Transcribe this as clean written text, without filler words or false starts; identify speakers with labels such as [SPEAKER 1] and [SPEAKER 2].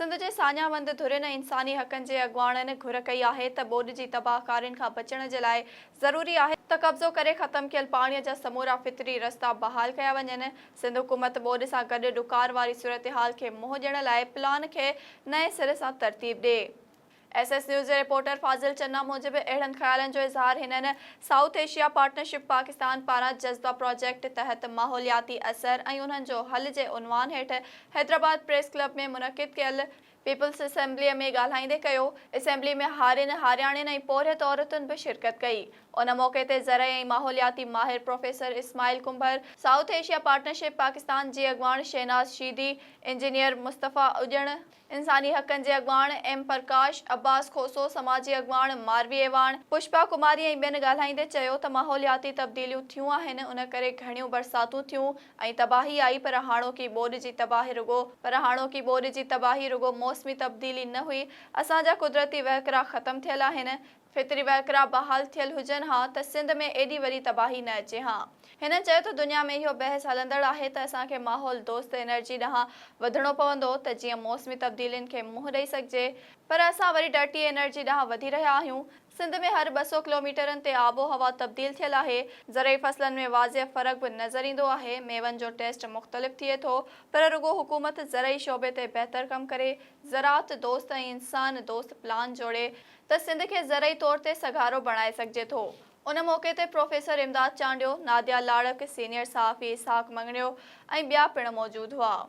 [SPEAKER 1] सिंध जे सान्यावंद धुरिन इंसानी हक़नि जे अॻुवाणनि घुर कई आहे त ॿोॾि जी तबाहकारियुनि खां बचण जे लाइ ज़रूरी आहे त कब्ज़ो करे ख़तम थियल पाणीअ जा समूरा फितरी रस्ता बहाल कया वञनि। सिंध हुकूमत ॿोॾि सां गॾु ॾुकार वारी सूरतहाल खे मुंहुं ॾियण लाइ प्लान खे नए सिरे सां तरतीब ॾिए। SS न्यूज़ जे रिपोर्टर फाज़िल चन्ना मूजिब अहिड़नि ख़्यालनि जो इज़हार हिननि साउथ एशिया पार्टनरशिप पाकिस्तान पारां जज़्बा प्रोजेक्ट तहत माहौलियाती असर ऐं उन्हनि जो हल जे उनवान हेठि हैदराबाद प्रेस क्लब में मुनक़िद कयल पीपल्स असेंबली में ॻाल्हाईंदे कयो। असेंबली में हारियुनि हारियाणियुनि ऐं पोरियत औरतुनि बि शिरकत कई। उन मौक़े ते ज़रई ऐं माहौलियाती माहिर professor Ismail Kumbhar, South Asia partnership Pakistan जी अॻुवाण शहनाज शीदी, इंजीनियर मुस्तफ़ा उॼण, इंसानी हक़नि जे अॻुवाण M प्रकाश, अब्बास खोसो, समाजी अॻुवाण मारवी एवाण, पुष्पा कुमारी ऐं ॿियनि ॻाल्हाईंदे चयो त माहौलियाती तब्दीलियूं थियूं आहिनि, उन करे घणियूं बरसातूं थियूं ऐं तबाही आई, पर हाणोकी ॿोॾि जी तबाही रुगो मौसमी तब्दीली न हुई। असांजा कुदरती वहकिरा ख़तम थियल आहिनि। फितरी वहकिरा बहाल थियल हुजनि हा त सिंध में एॾी वॾी तबाही न अचे हा। हिन चयो त दुनिया में इहो बहस हलंदड़ आहे त असांखे माहौल दोस्त एनर्जी ॾांहुं वधणो पवंदो त जीअं मौसमी तब्दीलियुनि खे मुंहुं ॾेई सघिजे, पर असां वरी डर्टी एनर्जी ॾांहुं वधी रहिया आहियूं। सिंध में हर 200 किलोमीटरनि ते आबो हवा तब्दील थियल आहे। ज़रई फसलनि में वाज़िह फ़र्क़ बि नज़र ईंदो आहे। मेवनि जो टेस्ट मुख़्तलिफ़ थिए थो, पर रुगो हुकूमत ज़रई शोबे ते बहितर कमु करे ज़राअत दोस्त ऐं इंसान दोस्त प्लान जोड़े त सिंध खे ज़रई तौर ते सघारो बणाए सघिजे थो। उन मौक़े ते प्रोफेसर इमदाद चांडियो, नादिया लाड़क, सीनियर सहाफ़ी इसहाक़ मंगणियो ऐं ॿिया पिणु मौजूदु हुआ।